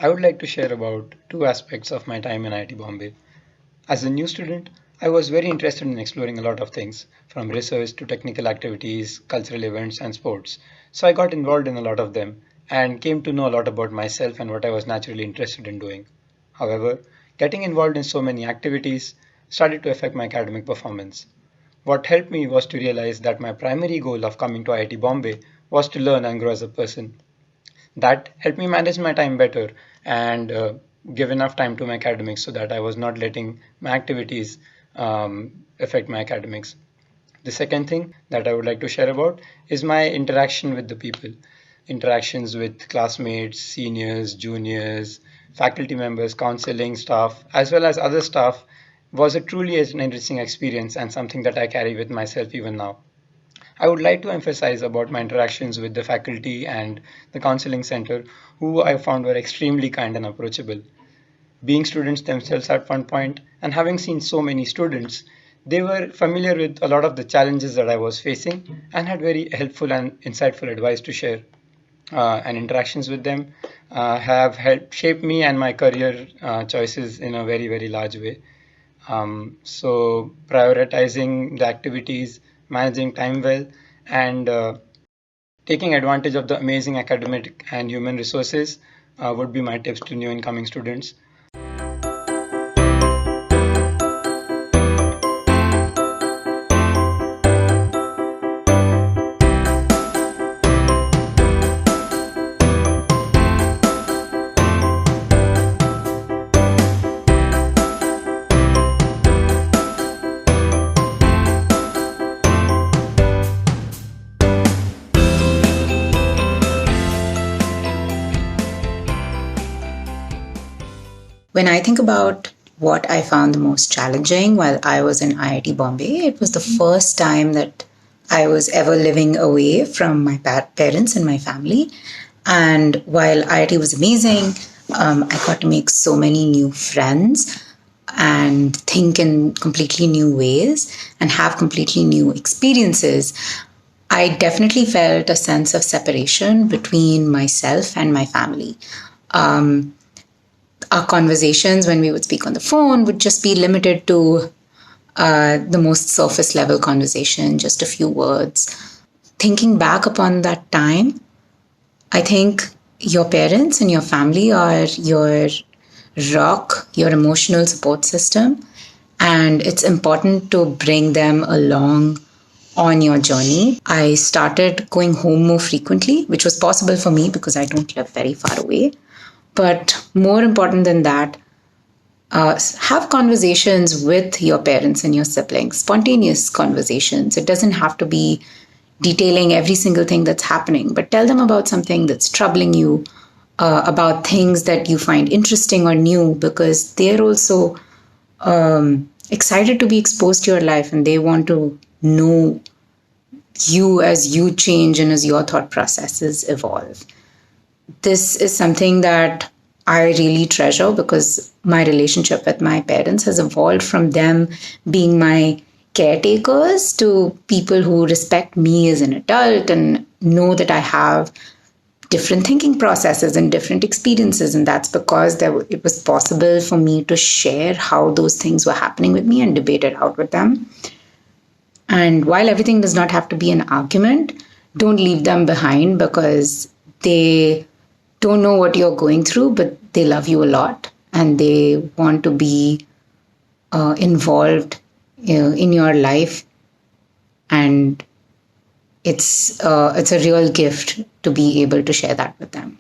I would like to share about two aspects of my time in IIT Bombay. As a new student, I was very interested in exploring a lot of things, from research to technical activities, cultural events, and sports. So I got involved in a lot of them and came to know a lot about myself and what I was naturally interested in doing. However, getting involved in so many activities started to affect my academic performance. What helped me was to realize that my primary goal of coming to IIT Bombay was to learn and grow as a person. That helped me manage my time better and give enough time to my academics so that I was not letting my activities affect my academics. The second thing that I would like to share about is my interaction with the people. Interactions with classmates, seniors, juniors, faculty members, counseling staff, as well as other staff was a truly an interesting experience and something that I carry with myself even now. I would like to emphasize about my interactions with the faculty and the counseling center, who I found were extremely kind and approachable. Being students themselves at one point and having seen so many students, they were familiar with a lot of the challenges that I was facing and had very helpful and insightful advice to share. And interactions with them have helped shape me and my career choices in a very, very large way. So prioritizing the activities, managing time well, and taking advantage of the amazing academic and human resources would be my tips to new incoming students. When I think about what I found the most challenging while I was in IIT Bombay, it was the first time that I was ever living away from my parents and my family. And while IIT was amazing, I got to make so many new friends and think in completely new ways and have completely new experiences. I definitely felt a sense of separation between myself and my family. Um, our conversations when we would speak on the phone would just be limited to the most surface level conversation, just a few words. Thinking back upon that time, I think your parents and your family are your rock, your emotional support system, and it's important to bring them along on your journey. I started going home more frequently, which was possible for me because I don't live very far away. But more important than that, have conversations with your parents and your siblings, spontaneous conversations. It doesn't have to be detailing every single thing that's happening, but tell them about something that's troubling you, about things that you find interesting or new, because they're also excited to be exposed to your life and they want to know you as you change and as your thought processes evolve. This is something that I really treasure because my relationship with my parents has evolved from them being my caretakers to people who respect me as an adult and know that I have different thinking processes and different experiences. And that's because it was possible for me to share how those things were happening with me and debate it out with them. And while everything does not have to be an argument, don't leave them behind because they don't know what you're going through, but they love you a lot and they want to be involved in your life. And it's a real gift to be able to share that with them.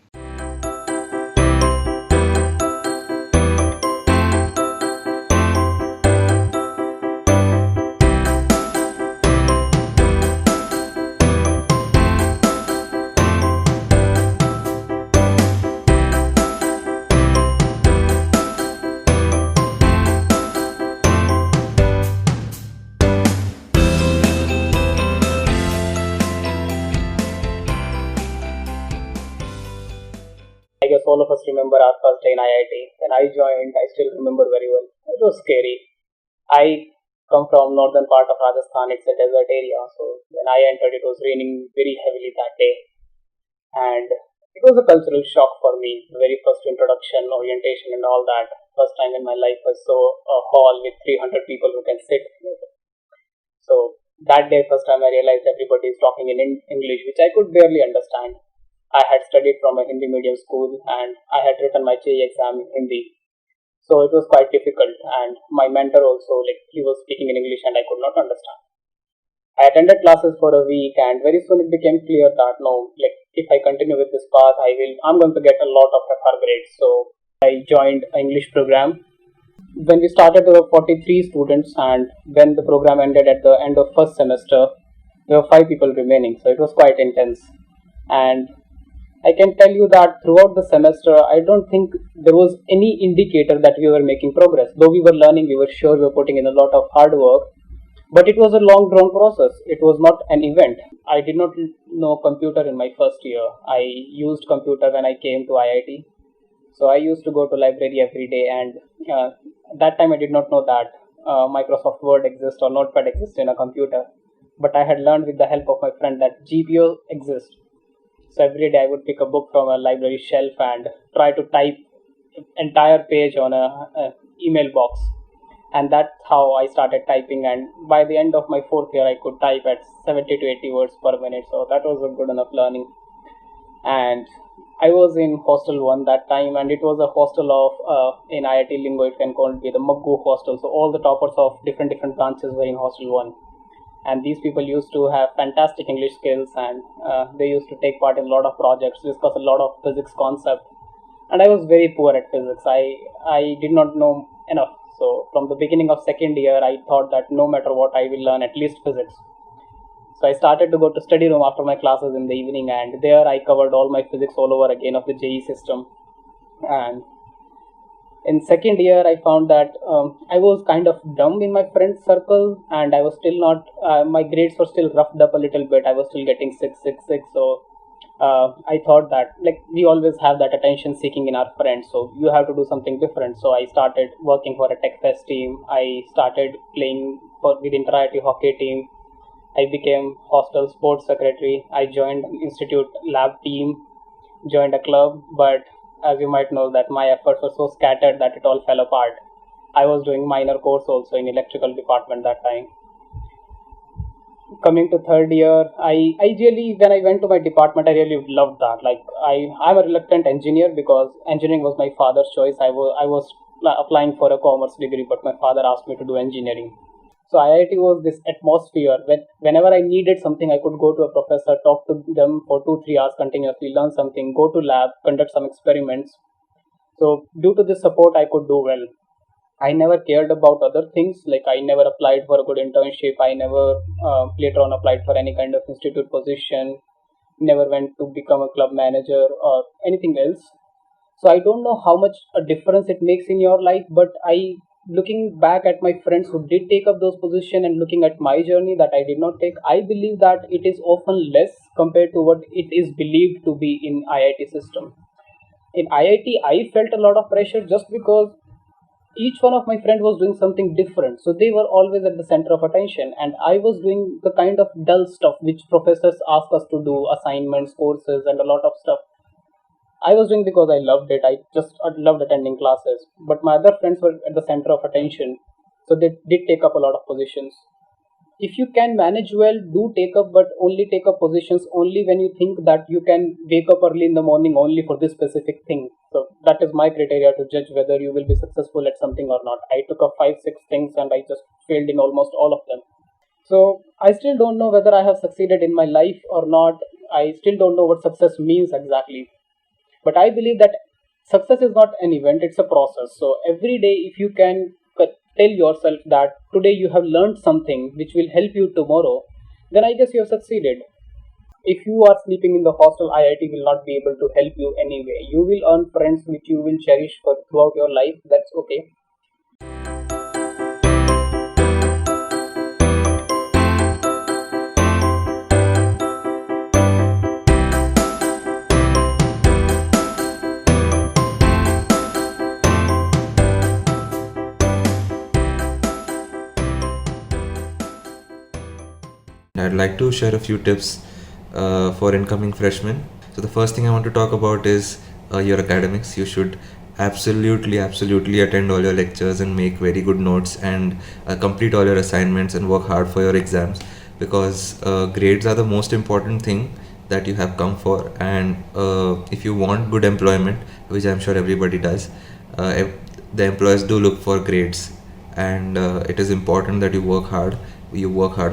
I guess all of us remember our first day in IIT. When I joined, I still remember very well. It was scary. I come from northern part of Rajasthan. It's a desert area. So when I entered, it was raining very heavily that day. And it was a cultural shock for me. The very first introduction, orientation, and all that. First time in my life I saw a hall with 300 people who can sit. So that day, first time I realized everybody is talking in English, which I could barely understand. I had studied from a Hindi medium school and I had written my JEE exam in Hindi. So it was quite difficult, and my mentor also, like, he was speaking in English and I could not understand. I attended classes for a week, and very soon it became clear that no, like, if I continue with this path, I'm going to get a lot of FR grades. So I joined an English program. When we started, there were 43 students, and when the program ended at the end of first semester, there were 5 people remaining. So it was quite intense. And I can tell you that throughout the semester, I don't think there was any indicator that we were making progress. Though we were learning, we were sure we were putting in a lot of hard work. But it was a long drawn process. It was not an event. I did not know computer in my first year. I used computer when I came to IIT. So I used to go to library every day, and that time I did not know that Microsoft Word exists or Notepad exists in a computer. But I had learned with the help of my friend that GPO exists. So every day I would pick a book from a library shelf and try to type entire page on a email box. And that's how I started typing, and by the end of my 4th year I could type at 70 to 80 words per minute. So that was a good enough learning. And I was in hostel 1 that time, and it was a hostel of in IIT lingo it can call it be the Maggu hostel. So all the toppers of different branches were in hostel 1, and these people used to have fantastic English skills, and they used to take part in a lot of projects, discuss a lot of physics concept. And I was very poor at physics. I did not know enough. So from the beginning of second year, I thought that no matter what, I will learn at least physics. So I started to go to study room after my classes in the evening, and there I covered all my physics all over again of the JEE system. And in second year, I found that I was kind of dumb in my friend circle, and I was still not, my grades were still roughed up a little bit. I was still getting 6. So I thought that, like, we always have that attention seeking in our friends, so you have to do something different. So I started working for a tech fest team. I started playing with inter-IIT hockey team. I became hostel sports secretary. I joined institute lab team, joined a club, but as you might know that my efforts were so scattered that it all fell apart. I was doing minor course also in electrical department that time. Coming to third year, I really, when I went to my department, I really loved that. Like, I'm a reluctant engineer because engineering was my father's choice. I was applying for a commerce degree, but my father asked me to do engineering. So IIT was this atmosphere. Whenever I needed something, I could go to a professor, talk to them for 2-3 hours continuously, learn something, go to lab, conduct some experiments. So due to this support, I could do well. I never cared about other things, like I never applied for a good internship, I never later on applied for any kind of institute position, never went to become a club manager or anything else. So I don't know how much a difference it makes in your life, but looking back at my friends who did take up those positions and looking at my journey that I did not take, I believe that it is often less compared to what it is believed to be in IIT system. In IIT, I felt a lot of pressure just because each one of my friends was doing something different, so they were always at the center of attention, and I was doing the kind of dull stuff which professors ask us to do, assignments, courses, and a lot of stuff. I was doing because I loved it. I loved attending classes, but my other friends were at the center of attention, so they did take up a lot of positions. If you can manage well, do take up, but only take up positions only when you think that you can wake up early in the morning only for this specific thing. So that is my criteria to judge whether you will be successful at something or not. I took up 5-6 things and I just failed in almost all of them. So I still don't know whether I have succeeded in my life or not. I still don't know what success means exactly. But I believe that success is not an event, it's a process. So every day, if you can tell yourself that today you have learned something which will help you tomorrow, then I guess you have succeeded. If you are sleeping in the hostel, IIT will not be able to help you anyway. You will earn friends which you will cherish for throughout your life. That's okay. I'd like to share a few tips for incoming freshmen. So the first thing I want to talk about is your academics. You should absolutely attend all your lectures and make very good notes and complete all your assignments and work hard for your exams, because grades are the most important thing that you have come for. And if you want good employment, which I'm sure everybody does, the employers do look for grades, and it is important that you work hard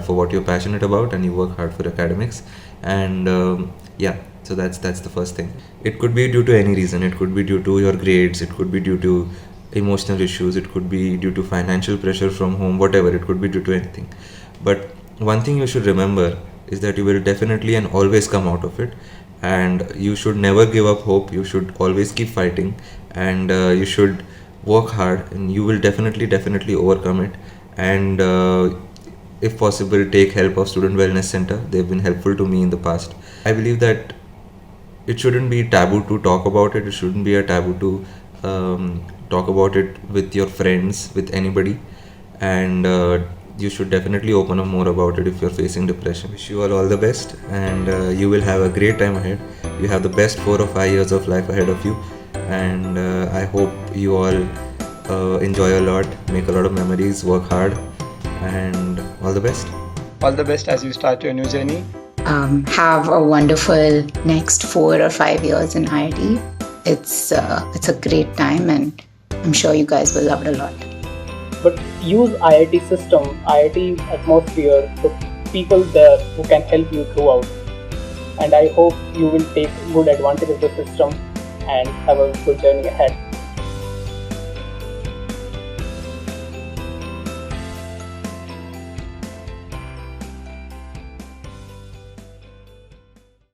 for what you're passionate about, and you work hard for academics. And yeah, so that's the first thing. It could be due to any reason. It could be due to your grades, it could be due to emotional issues, it could be due to financial pressure from home, whatever. It could be due to anything. But one thing you should remember is that you will definitely and always come out of it, and you should never give up hope. You should always keep fighting, and you should work hard, and you will definitely overcome it. And if possible, take help of Student Wellness Center. They've been helpful to me in the past. I believe that it shouldn't be taboo to talk about it. It shouldn't be a taboo to talk about it with your friends, with anybody. And you should definitely open up more about it if you're facing depression. Wish you all the best, and you will have a great time ahead. You have the best 4 or 5 years of life ahead of you, and I hope you all enjoy a lot, make a lot of memories, work hard, and all the best. All the best as you start your new journey. Have a wonderful next 4 or 5 years in IIT. It's a great time, and I'm sure you guys will love it a lot. But use IIT system, IIT atmosphere, the people there who can help you throughout. And I hope you will take good advantage of the system and have a good journey ahead.